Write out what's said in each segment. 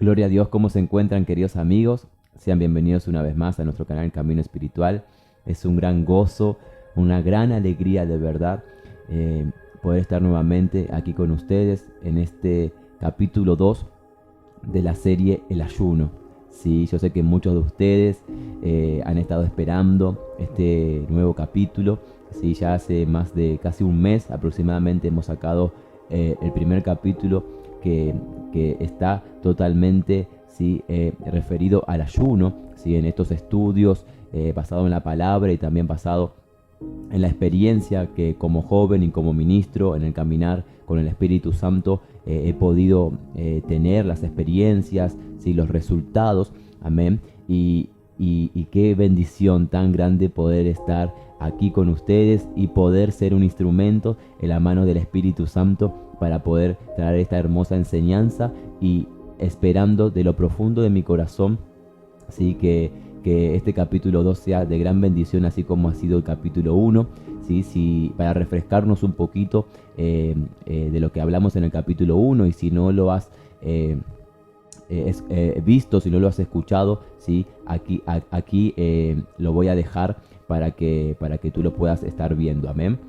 Gloria a Dios, ¿cómo se encuentran, queridos amigos? Sean bienvenidos una vez más a nuestro canal Camino Espiritual. Es un gran gozo, una gran alegría de verdad poder estar nuevamente aquí con ustedes en este capítulo 2 de la serie El Ayuno. Sí, yo sé que muchos de ustedes han estado esperando este nuevo capítulo. Sí, ya hace más de casi un mes aproximadamente hemos sacado el primer capítulo que está totalmente referido al ayuno, ¿sí? En estos estudios basado en la palabra y también basado en la experiencia que como joven y como ministro en el caminar con el Espíritu Santo he podido tener, las experiencias, ¿sí? Los resultados, amén, y qué bendición tan grande poder estar aquí con ustedes y poder ser un instrumento en la mano del Espíritu Santo para poder traer esta hermosa enseñanza y esperando de lo profundo de mi corazón, ¿sí? que este capítulo 2 sea de gran bendición, así como ha sido el capítulo 1, ¿sí? Para refrescarnos un poquito de lo que hablamos en el capítulo 1, y si no lo has visto, si no lo has escuchado, ¿sí? Aquí lo voy a dejar para que tú lo puedas estar viendo, amén.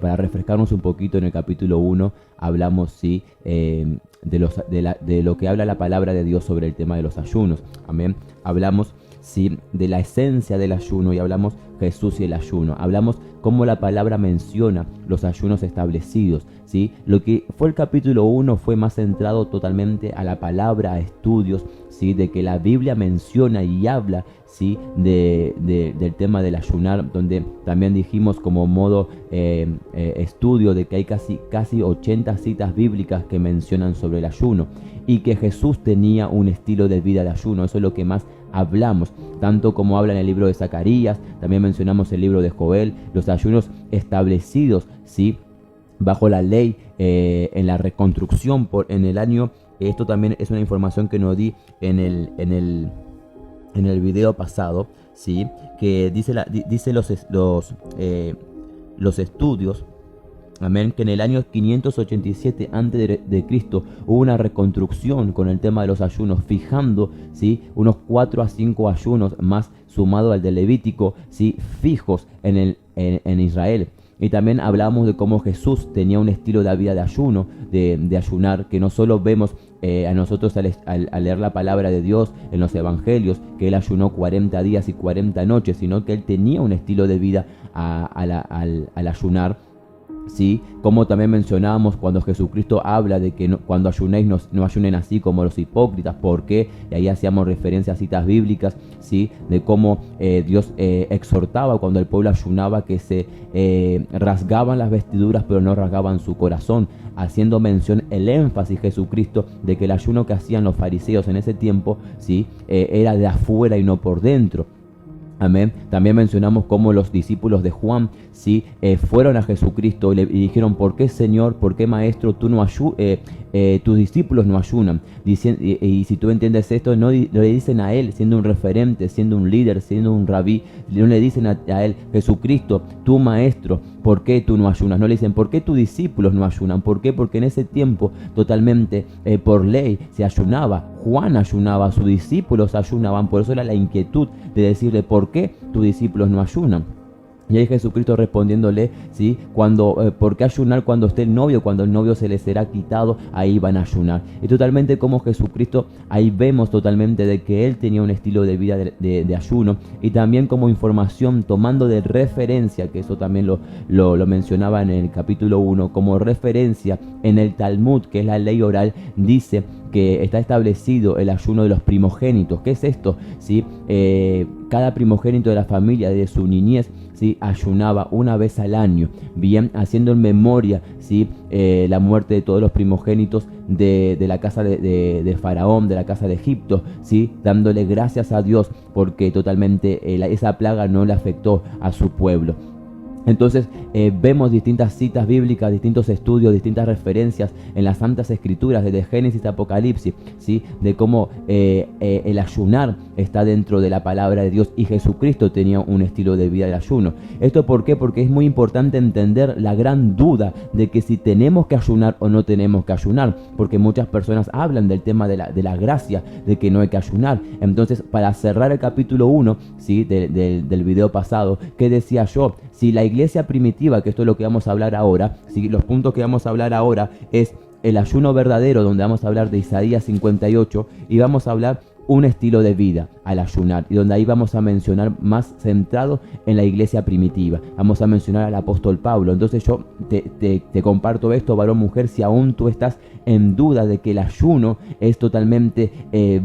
Para refrescarnos un poquito, en el capítulo 1 hablamos de lo que habla la palabra de Dios sobre el tema de los ayunos, amén. Hablamos de la esencia del ayuno y hablamos Jesús y el ayuno. Hablamos cómo la palabra menciona los ayunos establecidos, ¿sí? Lo que fue el capítulo 1 fue más centrado totalmente a la palabra, a estudios, ¿sí? De que la Biblia menciona y habla, ¿sí? Del tema del ayunar, donde también dijimos como modo estudio de que hay casi 80 citas bíblicas que mencionan sobre el ayuno y que Jesús tenía un estilo de vida de ayuno. Eso es lo que más hablamos, tanto como habla en el libro de Zacarías, también mencionamos el libro de Joel, los ayunos establecidos, ¿sí? Bajo la ley en la reconstrucción en el año. Esto también es una información que nos di en el video pasado, ¿sí? Que dice los estudios, amén, que en el año 587 a.C. hubo una reconstrucción con el tema de los ayunos, fijando, ¿sí? Unos 4 a 5 ayunos más sumado al de Levítico, ¿sí? Fijos en Israel. Y también hablamos de cómo Jesús tenía un estilo de vida de ayuno, de ayunar, que no solo vemos a nosotros al leer la palabra de Dios en los evangelios, que él ayunó 40 días y 40 noches, sino que él tenía un estilo de vida al ayunar, ¿sí? Como también mencionábamos cuando Jesucristo habla de que cuando ayunéis no ayunen así como los hipócritas. ¿Por qué? Y ahí hacíamos referencia a citas bíblicas, ¿sí? De cómo Dios exhortaba cuando el pueblo ayunaba, que se rasgaban las vestiduras pero no rasgaban su corazón, haciendo mención el énfasis Jesucristo de que el ayuno que hacían los fariseos en ese tiempo, ¿sí? Era de afuera y no por dentro. Amén. También mencionamos cómo los discípulos de Juan, ¿sí? Fueron a Jesucristo y le dijeron: ¿por qué, Señor? ¿Por qué, Maestro? Tus discípulos no ayunan. Y si tú entiendes esto, no le dicen a él, siendo un referente, siendo un líder, siendo un rabí, no le dicen a él: Jesucristo, tu Maestro, ¿por qué tú no ayunas? No le dicen: ¿por qué tus discípulos no ayunan? ¿Por qué? Porque en ese tiempo totalmente por ley se ayunaba. Juan ayunaba, sus discípulos ayunaban, por eso era la inquietud de decirle: ¿por qué tus discípulos no ayunan? Y ahí Jesucristo respondiéndole, ¿sí? ¿Por qué ayunar cuando esté el novio? Cuando el novio se les será quitado, ahí van a ayunar. Y totalmente como Jesucristo, ahí vemos totalmente de que él tenía un estilo de vida de ayuno. Y también como información, tomando de referencia, que eso también lo mencionaba en el capítulo 1, como referencia en el Talmud, que es la ley oral, dice que está establecido el ayuno de los primogénitos. ¿Qué es esto? ¿Sí? Cada primogénito de la familia, de su niñez, ¿sí? Ayunaba una vez al año, bien, haciendo en memoria, ¿sí? La muerte de todos los primogénitos de la casa de Faraón, de la casa de Egipto, ¿sí? Dándole gracias a Dios porque totalmente esa plaga no le afectó a su pueblo. Entonces vemos distintas citas bíblicas, distintos estudios, distintas referencias en las Santas Escrituras, desde Génesis a Apocalipsis, ¿sí? De cómo el ayunar está dentro de la palabra de Dios, y Jesucristo tenía un estilo de vida de ayuno. ¿Esto por qué? Porque es muy importante entender la gran duda de que si tenemos que ayunar o no tenemos que ayunar, porque muchas personas hablan del tema de la gracia, de que no hay que ayunar. Entonces, para cerrar el capítulo 1, ¿sí? del video pasado, ¿qué decía yo? Si la iglesia primitiva, que esto es lo que vamos a hablar ahora, si los puntos que vamos a hablar ahora es el ayuno verdadero, donde vamos a hablar de Isaías 58, y vamos a hablar un estilo de vida al ayunar, y donde ahí vamos a mencionar más centrado en la iglesia primitiva. Vamos a mencionar al apóstol Pablo. Entonces yo te comparto esto, varón, mujer, si aún tú estás en duda de que el ayuno es totalmente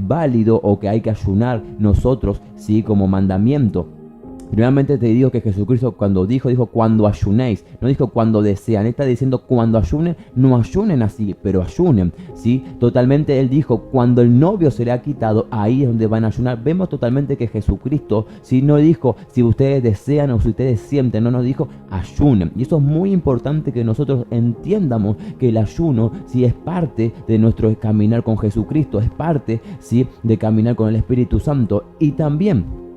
válido, o que hay que ayunar nosotros, sí, como mandamiento. Primeramente te digo que Jesucristo cuando dijo cuando ayunéis, no dijo cuando desean. Él está diciendo cuando ayunen, no ayunen así, pero ayunen, ¿sí? Totalmente él dijo cuando el novio se le ha quitado, ahí es donde van a ayunar. Vemos totalmente que Jesucristo, ¿sí? No dijo si ustedes desean o si ustedes sienten, no nos dijo ayunen. Y eso es muy importante que nosotros entiendamos, que el ayuno, ¿sí? Es parte de nuestro caminar con Jesucristo, es parte, ¿sí? De caminar con el Espíritu Santo. Y también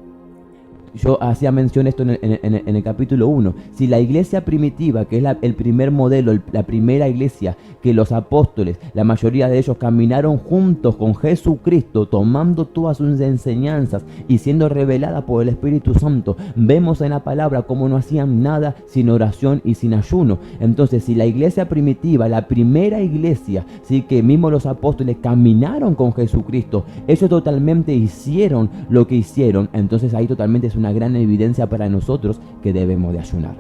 yo hacía mención esto en el capítulo 1. Si la iglesia primitiva, que es el primer modelo, la primera iglesia, que los apóstoles, la mayoría de ellos caminaron juntos con Jesucristo, tomando todas sus enseñanzas y siendo revelada por el Espíritu Santo, vemos en la palabra cómo no hacían nada sin oración y sin ayuno. Entonces, si la iglesia primitiva, la primera iglesia, sí, que mismo los apóstoles caminaron con Jesucristo, ellos totalmente hicieron lo que hicieron, entonces ahí totalmente es una gran evidencia para nosotros que debemos de ayunar.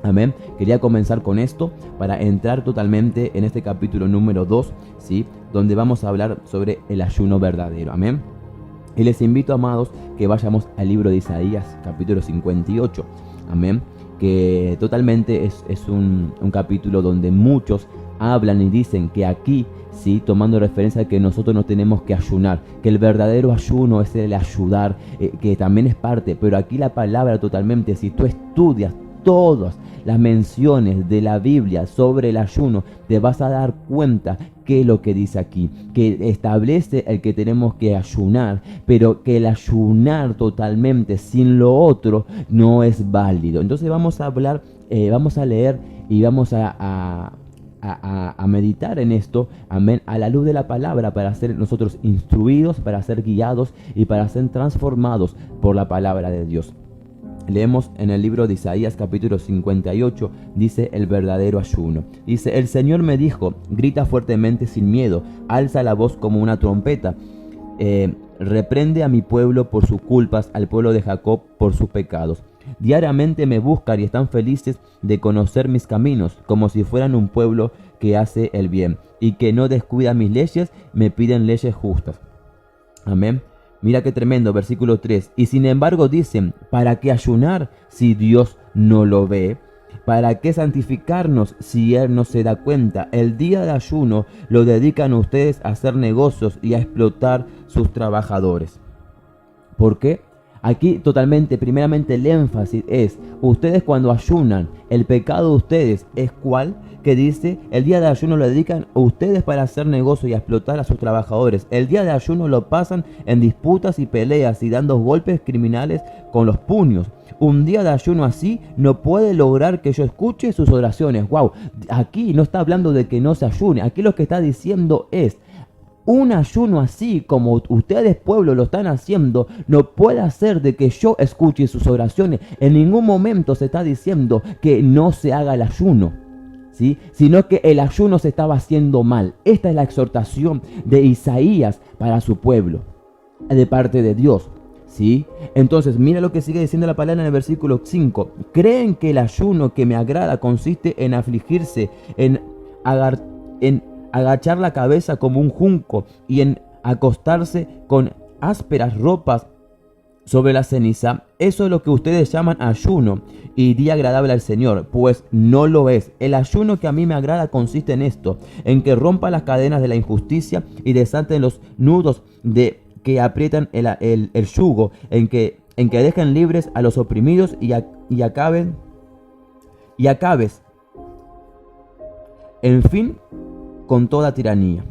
Amén. Quería comenzar con esto para entrar totalmente en este capítulo número 2, ¿sí? Donde vamos a hablar sobre el ayuno verdadero. Amén. Y les invito, amados, que vayamos al libro de Isaías, capítulo 58. Amén. Que totalmente es un capítulo donde muchos hablan y dicen que aquí, sí, tomando referencia a que nosotros no tenemos que ayunar, que el verdadero ayuno es el ayudar, que también es parte, pero aquí la palabra totalmente, si tú estudias todas las menciones de la Biblia sobre el ayuno, te vas a dar cuenta qué es lo que dice aquí, que establece el que tenemos que ayunar, pero que el ayunar totalmente sin lo otro no es válido. Entonces vamos a hablar, vamos a leer y vamos a meditar en esto, amén, a la luz de la palabra, para ser nosotros instruidos, para ser guiados y para ser transformados por la palabra de Dios. Leemos en el libro de Isaías capítulo 58, dice el verdadero ayuno. Dice: el Señor me dijo, grita fuertemente sin miedo, alza la voz como una trompeta, reprende a mi pueblo por sus culpas, al pueblo de Jacob por sus pecados. Diariamente me buscan y están felices de conocer mis caminos, como si fueran un pueblo que hace el bien y que no descuida mis leyes, me piden leyes justas. Amén. Mira qué tremendo, versículo 3. Y sin embargo dicen, ¿para qué ayunar si Dios no lo ve? ¿Para qué santificarnos si Él no se da cuenta? El día de ayuno lo dedican ustedes a hacer negocios y a explotar sus trabajadores. ¿Por qué? Aquí totalmente, primeramente el énfasis es, ustedes cuando ayunan, el pecado de ustedes es ¿cuál? Que dice, el día de ayuno lo dedican a ustedes para hacer negocio y a explotar a sus trabajadores. El día de ayuno lo pasan en disputas y peleas y dando golpes criminales con los puños. Un día de ayuno así no puede lograr que yo escuche sus oraciones. Wow, aquí no está hablando de que no se ayune, aquí lo que está diciendo es, un ayuno así como ustedes, pueblo, lo están haciendo, no puede hacer de que yo escuche sus oraciones. En ningún momento se está diciendo que no se haga el ayuno, ¿sí? Sino que el ayuno se estaba haciendo mal. Esta es la exhortación de Isaías para su pueblo, de parte de Dios, ¿sí? Entonces, mira lo que sigue diciendo la palabra en el versículo 5. ¿Creen que el ayuno que me agrada consiste en afligirse, en agachar la cabeza como un junco y en acostarse con ásperas ropas sobre la ceniza? Eso es lo que ustedes llaman ayuno y día agradable al Señor, pues no lo es. El ayuno que a mí me agrada consiste en esto, en que rompa las cadenas de la injusticia y desaten los nudos que aprietan el yugo, en que dejen libres a los oprimidos y acaben y acabes, en fin, con toda tiranía,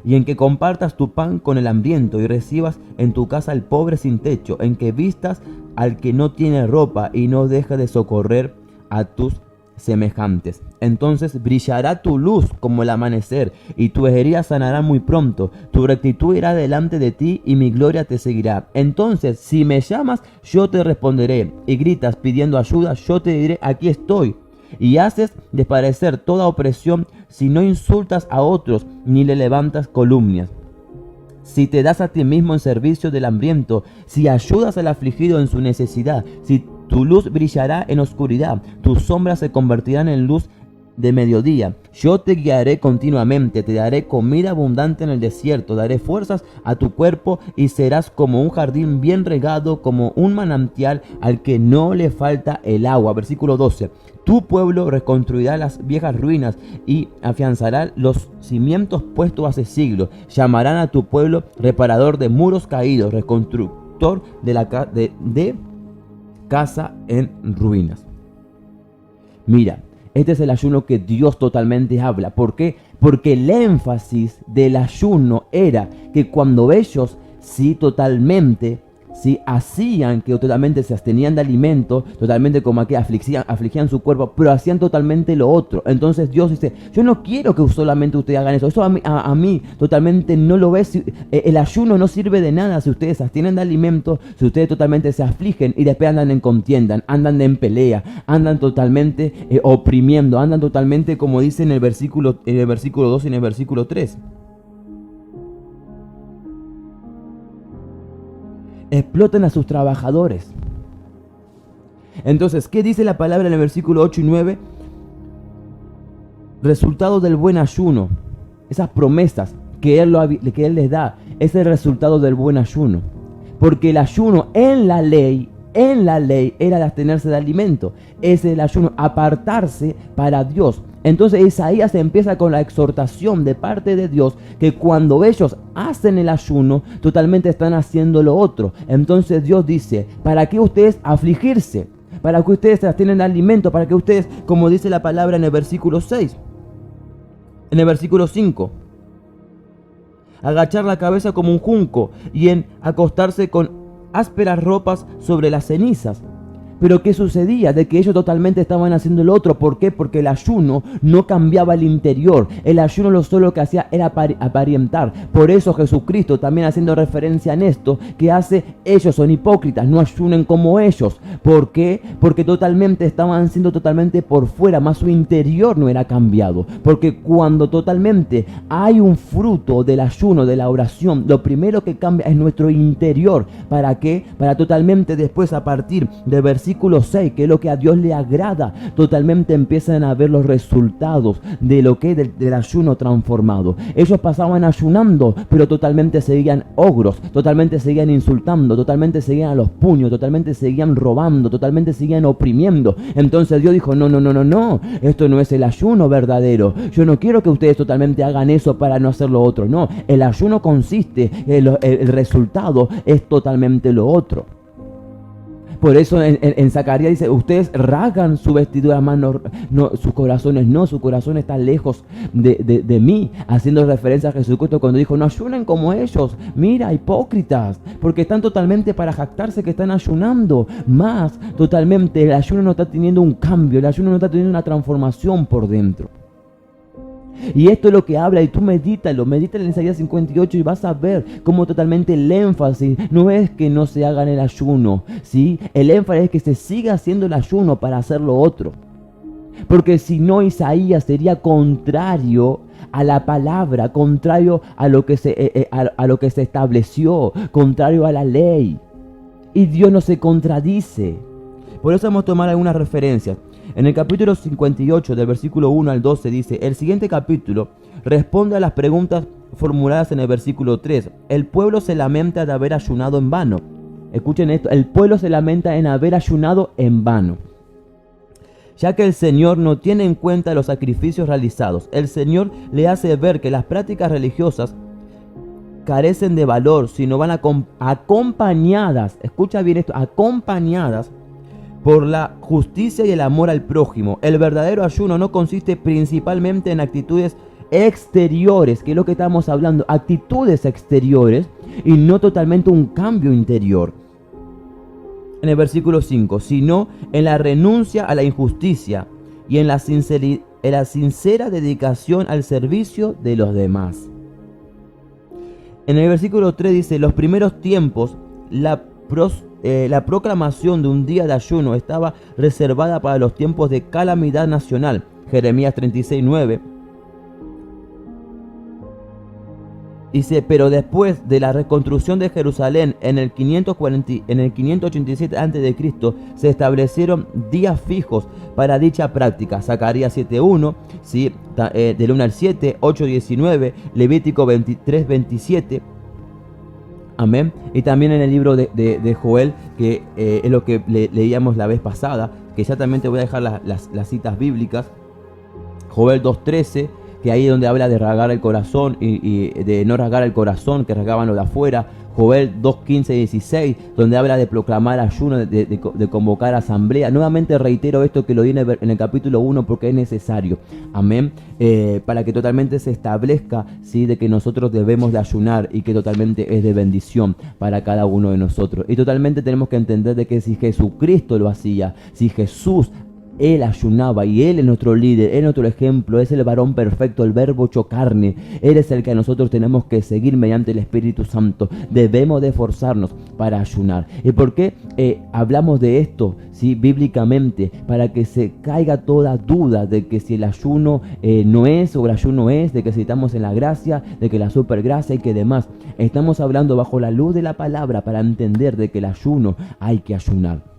y en que compartas tu pan con el hambriento y recibas en tu casa al pobre sin techo, en que vistas al que no tiene ropa y no dejes de socorrer a tus semejantes. Entonces brillará tu luz como el amanecer y tu herida sanará muy pronto. Tu rectitud irá delante de ti y mi gloria te seguirá. Entonces, si me llamas, yo te responderé, y gritas pidiendo ayuda, yo te diré, aquí estoy. Y haces desaparecer toda opresión si no insultas a otros ni le levantas calumnias. Si te das a ti mismo en servicio del hambriento, si ayudas al afligido en su necesidad, si tu luz brillará en oscuridad, tus sombras se convertirán en luz de mediodía. Yo te guiaré continuamente, te daré comida abundante en el desierto, daré fuerzas a tu cuerpo y serás como un jardín bien regado, como un manantial al que no le falta el agua. Versículo 12. Tu pueblo reconstruirá las viejas ruinas y afianzará los cimientos puestos hace siglos. Llamarán a tu pueblo reparador de muros caídos, reconstructor de casa en ruinas. Mira, este es el ayuno que Dios totalmente habla. ¿Por qué? Porque el énfasis del ayuno era que cuando ellos totalmente hacían que totalmente se abstenían de alimento, totalmente como que afligían su cuerpo, pero hacían totalmente lo otro. Entonces Dios dice, yo no quiero que solamente ustedes hagan eso. Eso a mí totalmente no lo ves. El ayuno no sirve de nada si ustedes se abstienen de alimento, si ustedes totalmente se afligen y después andan en contienda, andan en pelea, andan totalmente oprimiendo, andan totalmente como dice en el versículo 2 y en el versículo 3. Explotan a sus trabajadores. Entonces, ¿qué dice la palabra en el versículo 8 y 9? Resultado del buen ayuno. Esas promesas que Él les da es el resultado del buen ayuno. Porque el ayuno en la ley era de abstenerse de alimento. Es el ayuno, apartarse para Dios. Entonces Isaías empieza con la exhortación de parte de Dios que cuando ellos hacen el ayuno, totalmente están haciendo lo otro. Entonces Dios dice, ¿para qué ustedes afligirse? ¿Para que ustedes se abstienen de alimento? ¿Para que ustedes, como dice la palabra en el versículo 6? En el versículo 5. Agachar la cabeza como un junco y en acostarse con ásperas ropas sobre las cenizas. Pero ¿qué sucedía? De que ellos totalmente estaban haciendo lo otro. ¿Por qué? Porque el ayuno no cambiaba el interior. El ayuno lo solo que hacía era aparentar. Por eso Jesucristo, también haciendo referencia en esto, que hace, ellos son hipócritas, no ayunen como ellos. ¿Por qué? Porque totalmente estaban siendo totalmente por fuera, más su interior no era cambiado. Porque cuando totalmente hay un fruto del ayuno, de la oración, lo primero que cambia es nuestro interior. ¿Para qué? Para totalmente después, a partir del versículo 6, que es lo que a Dios le agrada, totalmente empiezan a ver los resultados de lo que es del ayuno transformado. Ellos pasaban ayunando, pero totalmente seguían ogros, totalmente seguían insultando, totalmente seguían a los puños, totalmente seguían robando, totalmente seguían oprimiendo. Entonces Dios dijo, no, esto no es el ayuno verdadero. Yo no quiero que ustedes totalmente hagan eso para no hacer lo otro. No, el ayuno consiste, el resultado es totalmente lo otro. Por eso en Zacarías dice, ustedes rasgan su vestidura, sus corazones no, su corazón está lejos de mí, haciendo referencia a Jesucristo cuando dijo, no ayunen como ellos, mira, hipócritas, porque están totalmente para jactarse que están ayunando, más totalmente el ayuno no está teniendo un cambio, el ayuno no está teniendo una transformación por dentro. Y esto es lo que habla, y tú medítalo en Isaías 58 y vas a ver cómo totalmente el énfasis no es que no se haga en el ayuno, ¿sí? El énfasis es que se siga haciendo el ayuno para hacer lo otro. Porque si no, Isaías sería contrario a la palabra, contrario a lo que se estableció, contrario a la ley. Y Dios no se contradice. Por eso vamos a tomar algunas referencias. En el capítulo 58, del versículo 1 al 12, dice, el siguiente capítulo responde a las preguntas formuladas en el versículo 3. El pueblo se lamenta de haber ayunado en vano. Escuchen esto, el pueblo se lamenta en haber ayunado en vano, ya que el Señor no tiene en cuenta los sacrificios realizados. El Señor le hace ver que las prácticas religiosas carecen de valor si no van acompañadas, escucha bien esto, acompañadas por la justicia y el amor al prójimo. El verdadero ayuno no consiste principalmente en actitudes exteriores, que es lo que estamos hablando, actitudes exteriores y no totalmente un cambio interior. En el versículo 5, sino en la renuncia a la injusticia y en la sincera dedicación al servicio de los demás. En el versículo 3 dice, los primeros tiempos, la proclamación de un día de ayuno estaba reservada para los tiempos de calamidad nacional. Jeremías 36:9. Dice, pero después de la reconstrucción de Jerusalén en el 587 a.C., se establecieron días fijos para dicha práctica. Zacarías 7:1, ¿sí? Del 1 al 7, 8:19, Levítico 23:27. Amén. Y también en el libro de Joel, que es lo que leíamos la vez pasada, que ya también te voy a dejar las citas bíblicas. Joel 2:13, que ahí es donde habla de rasgar el corazón y de no rasgar el corazón, que rasgaban lo de afuera. Joel 2:15-16, donde habla de proclamar ayuno, de convocar asamblea. Nuevamente reitero esto que lo di en el capítulo 1 porque es necesario. Amén. Para que totalmente se establezca, ¿sí?, de que nosotros debemos de ayunar y que totalmente es de bendición para cada uno de nosotros. Y totalmente tenemos que entender de que si Jesucristo lo hacía, si Jesús Él ayunaba y Él es nuestro líder, Él es nuestro ejemplo, es el varón perfecto, el verbo hecho carne. Él es el que nosotros tenemos que seguir mediante el Espíritu Santo. Debemos de esforzarnos para ayunar. ¿Y por qué hablamos de esto? ¿Sí? Bíblicamente, para que se caiga toda duda de que si el ayuno no es o el ayuno es, de que si estamos en la gracia, de que la supergracia y que demás. Estamos hablando bajo la luz de la palabra para entender de que el ayuno hay que ayunar.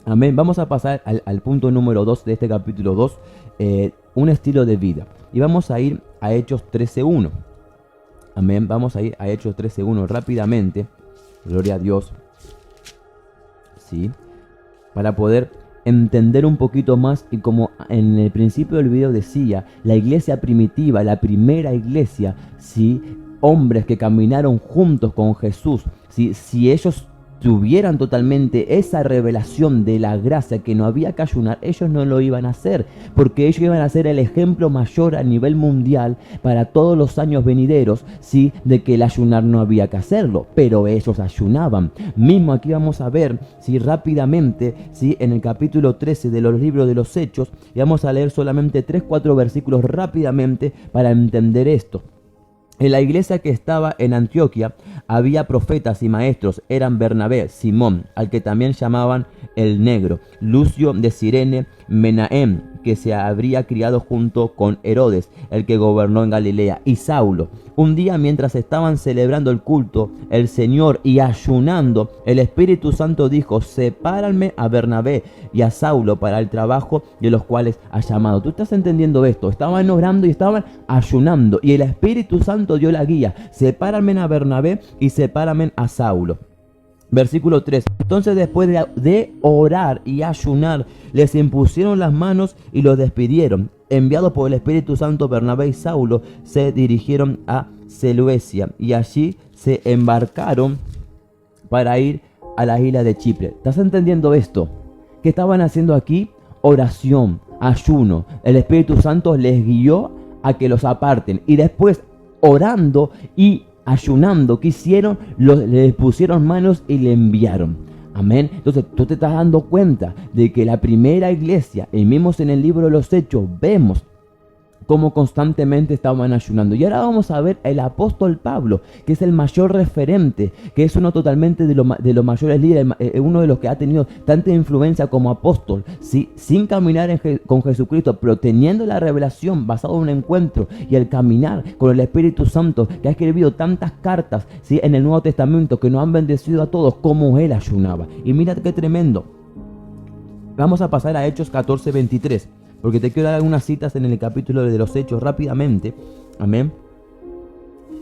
Amén. Vamos a pasar al punto número 2 de este capítulo 2, un estilo de vida. Y vamos a ir a Hechos 13:1. Amén. Vamos a ir a Hechos 13:1 rápidamente. Gloria a Dios. Sí. Para poder entender un poquito más, y como en el principio del video decía, la iglesia primitiva, la primera iglesia, sí, hombres que caminaron juntos con Jesús, sí, si ellos tuvieran totalmente esa revelación de la gracia que no había que ayunar, ellos no lo iban a hacer, porque ellos iban a ser el ejemplo mayor a nivel mundial para todos los años venideros, ¿sí?, de que el ayunar no había que hacerlo, pero ellos ayunaban. Mismo aquí vamos a ver, ¿sí?, rápidamente, ¿sí?, en el capítulo 13 de los libros de los Hechos, y vamos a leer solamente 3-4 versículos rápidamente para entender esto. En la iglesia que estaba en Antioquía había profetas y maestros, eran Bernabé, Simón, al que también llamaban el Negro, Lucio de Cirene, Menahem, que se habría criado junto con Herodes, el que gobernó en Galilea, y Saulo. Un día, mientras estaban celebrando el culto, el Señor, y ayunando, el Espíritu Santo dijo: sepáranme a Bernabé y a Saulo para el trabajo de los cuales ha llamado. ¿Tú estás entendiendo esto? Estaban orando y estaban ayunando, y el Espíritu Santo dio la guía: sepáranme a Bernabé y sepáranme a Saulo. Versículo 3. Entonces, después de orar y ayunar, les impusieron las manos y los despidieron. Enviados por el Espíritu Santo, Bernabé y Saulo se dirigieron a Seleucia y allí se embarcaron para ir a la isla de Chipre. ¿Estás entendiendo esto? ¿Qué estaban haciendo aquí? Oración, ayuno. El Espíritu Santo les guió a que los aparten, y después, orando y ayunando, ¿qué hicieron? Les pusieron manos y le enviaron. Amén. Entonces tú te estás dando cuenta de que la primera iglesia, y mismo en el libro de los Hechos, vemos cómo constantemente estaban ayunando. Y ahora vamos a ver el apóstol Pablo, que es el mayor referente, que es uno totalmente de los mayores líderes, uno de los que ha tenido tanta influencia como apóstol, ¿sí?, sin caminar con Jesucristo, pero teniendo la revelación basado en un encuentro y el caminar con el Espíritu Santo, que ha escrito tantas cartas, ¿sí?, en el Nuevo Testamento, que nos han bendecido a todos, como él ayunaba. Y mira qué tremendo. Vamos a pasar a Hechos 14:23. Porque te quiero dar algunas citas en el capítulo de los Hechos rápidamente. Amén.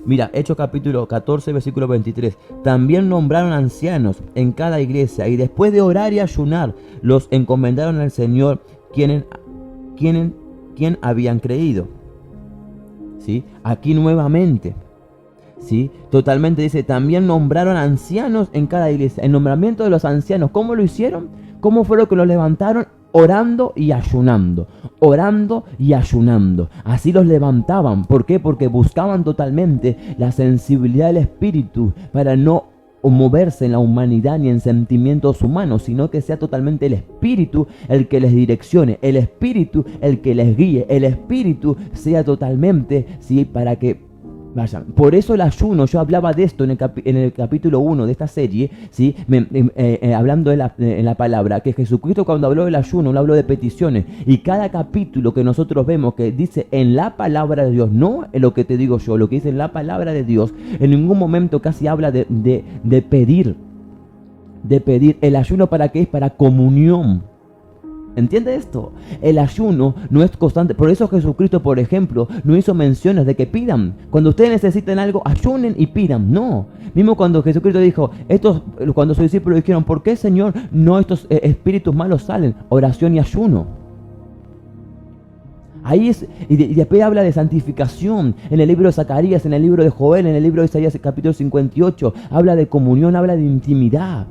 Mira, Hechos capítulo 14, versículo 23. También nombraron ancianos en cada iglesia, y después de orar y ayunar, los encomendaron al Señor, quien habían creído. ¿Sí? Aquí nuevamente. ¿Sí? Totalmente dice, también nombraron ancianos en cada iglesia. El nombramiento de los ancianos, ¿cómo lo hicieron? ¿Cómo fue lo que los levantaron? Orando y ayunando, orando y ayunando. Así los levantaban. ¿Por qué? Porque buscaban totalmente la sensibilidad del Espíritu para no moverse en la humanidad ni en sentimientos humanos, sino que sea totalmente el Espíritu el que les direccione, el Espíritu el que les guíe, el Espíritu sea totalmente, ¿sí?, para que vayan. Por eso el ayuno, yo hablaba de esto en el capítulo 1 de esta serie, ¿sí? Hablando en la palabra, que Jesucristo cuando habló del ayuno, habló de peticiones. Y cada capítulo que nosotros vemos que dice en la palabra de Dios, no en lo que te digo yo, lo que dice en la palabra de Dios, en ningún momento casi habla de pedir. De pedir. El ayuno, ¿para qué? Es para comunión. ¿Entiende esto? El ayuno no es constante. Por eso Jesucristo, por ejemplo, no hizo menciones de que pidan. Cuando ustedes necesiten algo, ayunen y pidan. No. Mismo cuando Jesucristo dijo, cuando sus discípulos dijeron, ¿por qué, Señor, no estos espíritus malos salen? Oración y ayuno. Ahí es, y después habla de santificación en el libro de Zacarías, en el libro de Joel, en el libro de Isaías capítulo 58. Habla de comunión, habla de intimidad.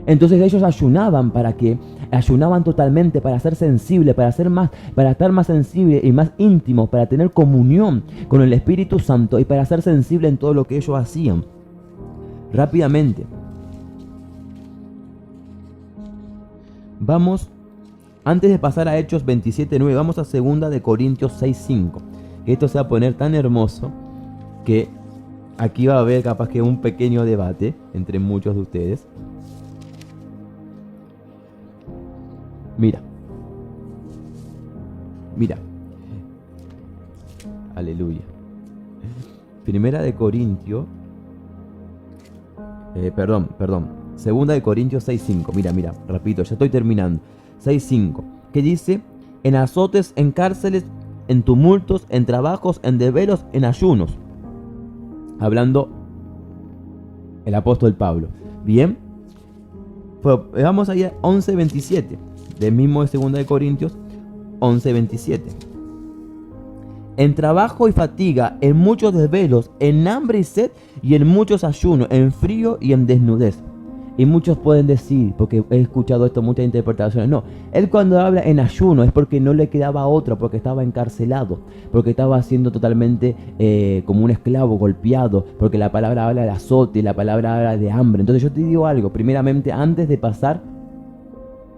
Entonces ellos ayunaban, ¿para qué? Ayunaban totalmente para ser sensibles, para estar más sensibles y más íntimos, para tener comunión con el Espíritu Santo y para ser sensibles en todo lo que ellos hacían. Rápidamente. Vamos, antes de pasar a Hechos 27:9, vamos a 2 de Corintios 6:5. Que esto se va a poner tan hermoso que aquí va a haber capaz que un pequeño debate entre muchos de ustedes. Mira. Aleluya. Primera de Corintios. Segunda de Corintios 6:5. Mira, repito, ya estoy terminando. 6:5. Que dice: en azotes, en cárceles, en tumultos, en trabajos, en desvelos, en ayunos. Hablando el apóstol Pablo. Bien. Pues vamos allá, 11:27. Del mismo de 2 de Corintios 11:27. En trabajo y fatiga, en muchos desvelos, en hambre y sed y en muchos ayunos, en frío y en desnudez. Y muchos pueden decir, porque he escuchado esto, muchas interpretaciones, no, él cuando habla en ayuno es porque no le quedaba otra, porque estaba encarcelado, porque estaba siendo totalmente como un esclavo, golpeado, porque la palabra habla de azote, la palabra habla de hambre. Entonces yo te digo algo, primeramente, antes de pasar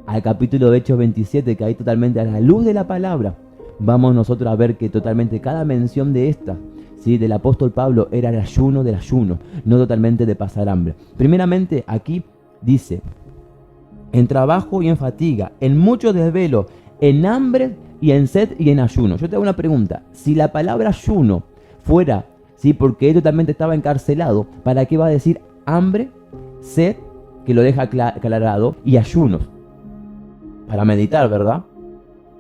al capítulo de Hechos 27, que ahí totalmente a la luz de la palabra, vamos nosotros a ver que totalmente cada mención de esta, ¿sí?, del apóstol Pablo era el ayuno del ayuno, no totalmente de pasar hambre. Primeramente aquí dice, en trabajo y en fatiga, en mucho desvelo, en hambre y en sed y en ayuno. Yo te hago una pregunta, si la palabra ayuno fuera, ¿sí?, porque él totalmente estaba encarcelado, ¿para qué va a decir hambre, sed, que lo deja aclarado, y ayunos? Para meditar, ¿verdad?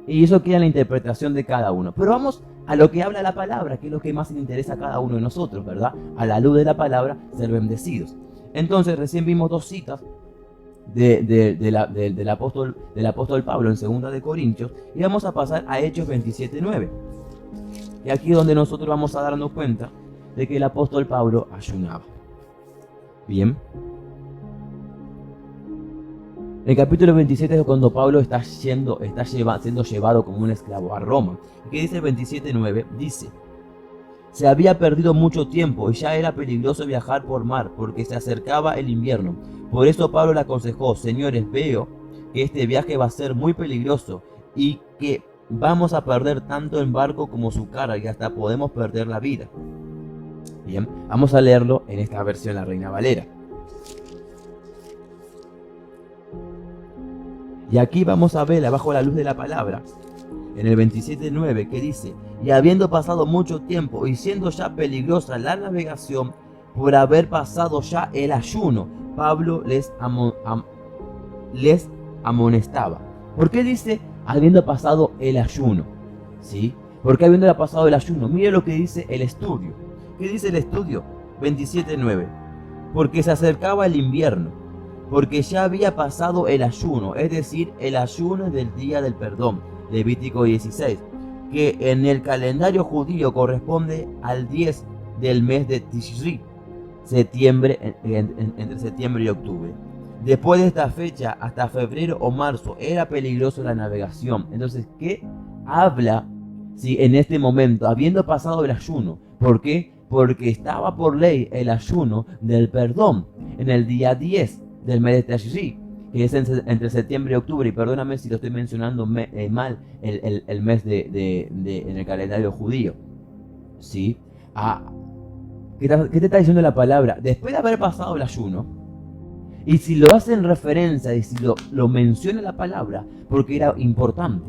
Y eso queda en la interpretación de cada uno. Pero vamos a lo que habla la palabra, que es lo que más le interesa a cada uno de nosotros, ¿verdad? A la luz de la palabra, ser bendecidos. Entonces, recién vimos dos citas del apóstol Pablo en 2 de Corintios, y vamos a pasar a Hechos 27:9. Y aquí es donde nosotros vamos a darnos cuenta de que el apóstol Pablo ayunaba. Bien. El capítulo 27 es cuando Pablo está siendo llevado como un esclavo a Roma. ¿Qué dice el 27:9? Dice: se había perdido mucho tiempo y ya era peligroso viajar por mar porque se acercaba el invierno. Por eso Pablo le aconsejó: señores, veo que este viaje va a ser muy peligroso y que vamos a perder tanto el barco como su carga y hasta podemos perder la vida. Bien, vamos a leerlo en esta versión, la Reina Valera. Y aquí vamos a ver, abajo la luz de la palabra, en el 27:9, que dice: y habiendo pasado mucho tiempo y siendo ya peligrosa la navegación por haber pasado ya el ayuno, Pablo les amonestaba. ¿Por qué dice habiendo pasado el ayuno? ¿Sí? ¿Por qué habiendo pasado el ayuno? Mire lo que dice el estudio. ¿Qué dice el estudio? 27:9. Porque se acercaba el invierno, porque ya había pasado el ayuno, es decir, el ayuno del día del perdón, Levítico 16, que en el calendario judío corresponde al 10 del mes de Tishri, septiembre, entre septiembre y octubre. Después de esta fecha, hasta febrero o marzo, era peligroso la navegación. Entonces, ¿qué habla si en este momento, habiendo pasado el ayuno? ¿Por qué? Porque estaba por ley el ayuno del perdón en el día 10 del mes de Tashri, que es entre septiembre y octubre, y perdóname si lo estoy mencionando mal, el mes en el calendario judío. ¿Sí? ¿Qué te está diciendo la palabra? Después de haber pasado el ayuno, y si lo hace en referencia, y si lo menciona la palabra, porque era importante,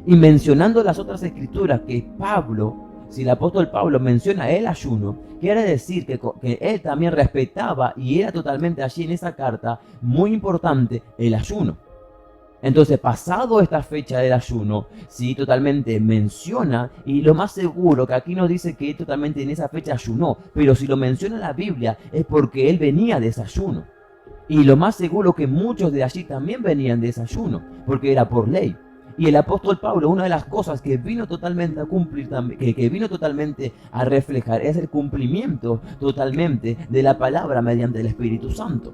y mencionando las otras escrituras que Pablo, si el apóstol Pablo menciona el ayuno, quiere decir que él también respetaba y era totalmente allí en esa carta muy importante el ayuno. Entonces, pasado esta fecha del ayuno, sí, totalmente menciona, y lo más seguro que aquí nos dice que totalmente en esa fecha ayunó, pero si lo menciona la Biblia es porque él venía de ese ayuno. Y lo más seguro que muchos de allí también venían de ese ayuno, porque era por ley. Y el apóstol Pablo, una de las cosas que vino totalmente a cumplir, que vino totalmente a reflejar, es el cumplimiento totalmente de la palabra mediante el Espíritu Santo.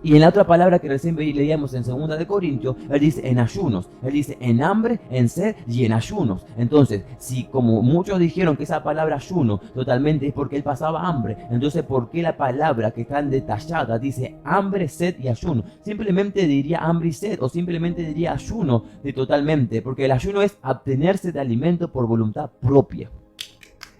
Y en la otra palabra que recién leíamos en 2 de Corintios, él dice en ayunos, él dice en hambre, en sed y en ayunos. Entonces, si como muchos dijeron que esa palabra ayuno totalmente es porque él pasaba hambre, entonces ¿por qué la palabra que está detallada dice hambre, sed y ayuno? Simplemente diría hambre y sed, o simplemente diría ayuno totalmente, porque el ayuno es abstenerse de alimento por voluntad propia.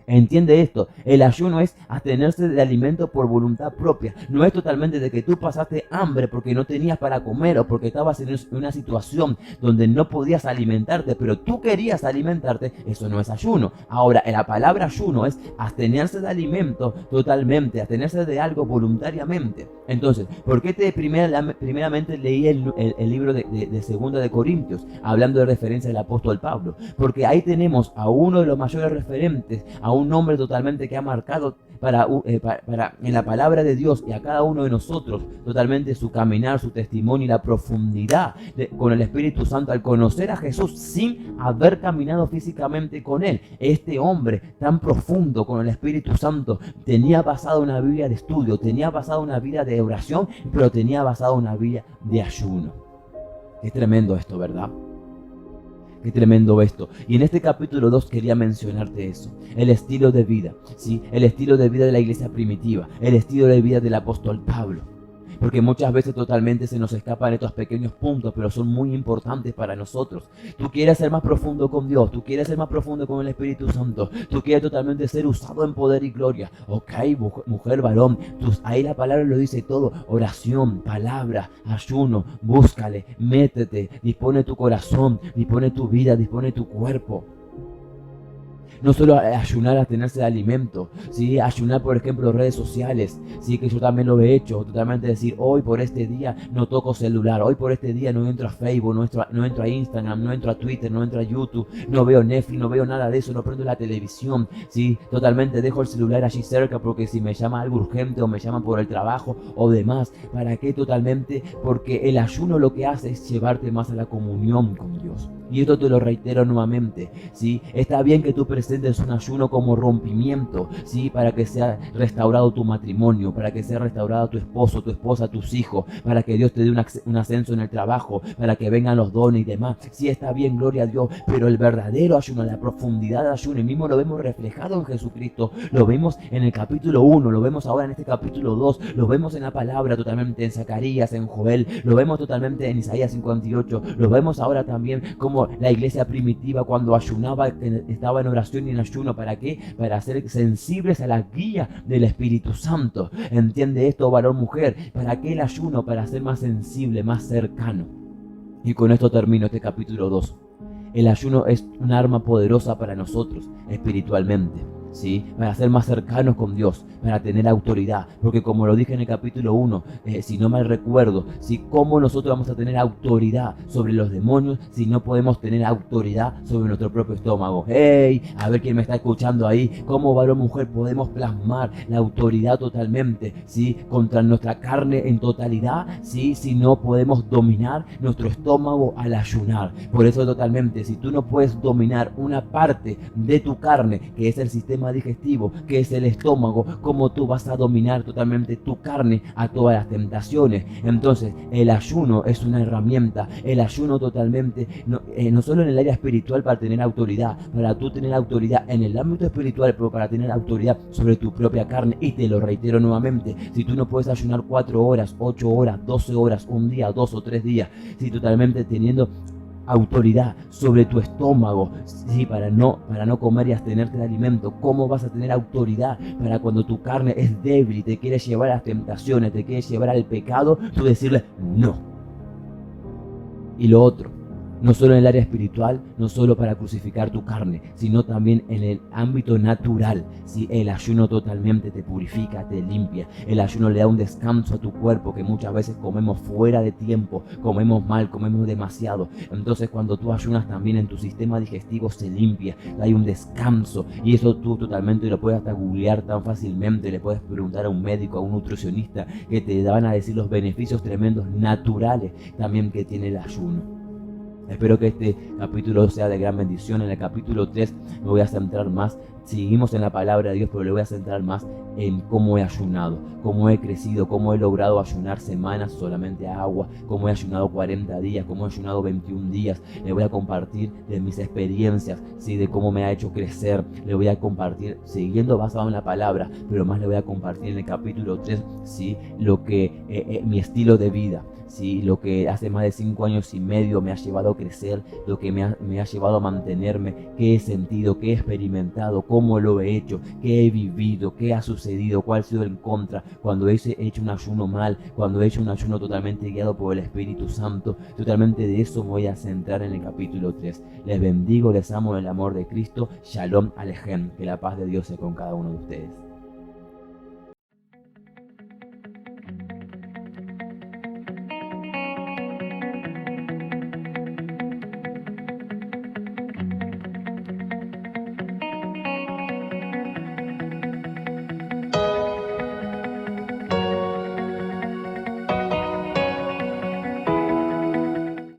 Entiende esto, el ayuno es abstenerse de alimento por voluntad propia. No es totalmente de que tú pasaste hambre porque no tenías para comer o porque estabas en una situación donde no podías alimentarte, pero tú querías alimentarte. Eso no es ayuno. Ahora, la palabra ayuno es abstenerse de alimento totalmente, abstenerse de algo voluntariamente. Entonces, ¿por qué primeramente leí el libro de 2 de Corintios, hablando de referencia del apóstol Pablo? Porque ahí tenemos a uno de los mayores referentes, a un hombre totalmente que ha marcado en la palabra de Dios y a cada uno de nosotros totalmente su caminar, su testimonio y la profundidad con el Espíritu Santo al conocer a Jesús sin haber caminado físicamente con él. Este hombre tan profundo con el Espíritu Santo tenía basado una vida de estudio, tenía basado una vida de oración, pero tenía basado una vida de ayuno. Qué tremendo esto, ¿verdad? Qué tremendo esto. Y en este capítulo 2 quería mencionarte eso. El estilo de vida, ¿sí? El estilo de vida de la iglesia primitiva. El estilo de vida del apóstol Pablo. Porque muchas veces totalmente se nos escapan estos pequeños puntos, pero son muy importantes para nosotros. Tú quieres ser más profundo con Dios, tú quieres ser más profundo con el Espíritu Santo, tú quieres totalmente ser usado en poder y gloria. Ok, mujer, varón, ahí la palabra lo dice todo. Oración, palabra, ayuno, búscale, métete, dispone tu corazón, dispone tu vida, dispone tu cuerpo. No solo ayunar a tenerse de alimento, ¿sí? Ayunar, por ejemplo, redes sociales, ¿sí? Que yo también lo he hecho, totalmente decir, hoy por este día no toco celular, hoy por este día no entro a Facebook, no entro a Instagram, no entro a Twitter, no entro a YouTube, no veo Netflix, no veo nada de eso, no prendo la televisión, ¿sí? Totalmente dejo el celular allí cerca porque si me llama algo urgente o me llaman por el trabajo o demás, ¿para qué totalmente? Porque el ayuno lo que hace es llevarte más a la comunión con Dios. Y esto te lo reitero nuevamente, ¿sí? Está bien que tú presentes un ayuno como rompimiento, ¿sí? Para que sea restaurado tu matrimonio, para que sea restaurado tu esposo, tu esposa, tus hijos, para que Dios te dé un ascenso en el trabajo, para que vengan los dones y demás. Sí, está bien, gloria a Dios, pero el verdadero ayuno, la profundidad del ayuno, y mismo lo vemos reflejado en Jesucristo, lo vemos en el capítulo 1, lo vemos ahora en este capítulo 2, lo vemos en la palabra totalmente en Zacarías, en Joel, lo vemos totalmente en Isaías 58, lo vemos ahora también como la iglesia primitiva cuando ayunaba, estaba en oración y en ayuno. ¿Para qué? Para ser sensibles a la guía del Espíritu Santo. ¿Entiende esto, varón, mujer? ¿Para qué el ayuno? Para ser más sensible, más cercano. Y con esto termino este capítulo 2. El ayuno es un arma poderosa para nosotros espiritualmente, ¿sí? Para ser más cercanos con Dios, para tener autoridad, porque como lo dije en el capítulo 1, si no mal recuerdo, ¿sí? ¿Cómo nosotros vamos a tener autoridad sobre los demonios si no podemos tener autoridad sobre nuestro propio estómago? ¡Hey! A ver quién me está escuchando ahí. ¿Cómo, varón, mujer, podemos plasmar la autoridad totalmente, ¿sí? Contra nuestra carne en totalidad, ¿sí? Si no podemos dominar nuestro estómago al ayunar. Por eso totalmente, si tú no puedes dominar una parte de tu carne, que es el sistema sistema digestivo, que es el estómago, cómo tú vas a dominar totalmente tu carne a todas las tentaciones. Entonces, el ayuno es una herramienta, el ayuno totalmente, no solo en el área espiritual para tener autoridad, para tú tener autoridad en el ámbito espiritual, pero para tener autoridad sobre tu propia carne. Y te lo reitero nuevamente, si tú no puedes ayunar 4 horas, 8 horas, 12 horas, un día, 2 o 3 días, si totalmente teniendo autoridad sobre tu estómago, sí, para no comer y abstenerte de alimento. ¿Cómo vas a tener autoridad para cuando tu carne es débil y te quiere llevar a las tentaciones, te quiere llevar al pecado, tú decirle no? Y lo otro, no solo en el área espiritual, no solo para crucificar tu carne, sino también en el ámbito natural. Si el ayuno totalmente te purifica, te limpia, el ayuno le da un descanso a tu cuerpo, que muchas veces comemos fuera de tiempo, comemos mal, comemos demasiado. Entonces cuando tú ayunas también en tu sistema digestivo se limpia, hay un descanso, y eso tú totalmente lo puedes hasta googlear tan fácilmente, le puedes preguntar a un médico, a un nutricionista, que te van a decir los beneficios tremendos naturales también que tiene el ayuno. Espero que este capítulo sea de gran bendición. En el capítulo 3 me voy a centrar más, seguimos en la palabra de Dios, pero le voy a centrar más en cómo he ayunado, cómo he crecido, cómo he logrado ayunar semanas solamente a agua, cómo he ayunado 40 días, cómo he ayunado 21 días. Le voy a compartir de mis experiencias, ¿sí? De cómo me ha hecho crecer. Le voy a compartir, siguiendo basado en la palabra, pero más le voy a compartir en el capítulo 3, ¿sí? Lo que mi estilo de vida, ¿sí? Lo que hace más de 5 años y medio me ha llevado a crecer, lo que me ha llevado a mantenerme, qué he sentido, qué he experimentado, cómo lo he hecho, qué he vivido, qué ha sucedido, cuál ha sido el contra, cuando he hecho un ayuno mal, cuando he hecho un ayuno totalmente guiado por el Espíritu Santo. Totalmente de eso me voy a centrar en el capítulo 3. Les bendigo, les amo en el amor de Cristo. Shalom Alejem, que la paz de Dios sea con cada uno de ustedes.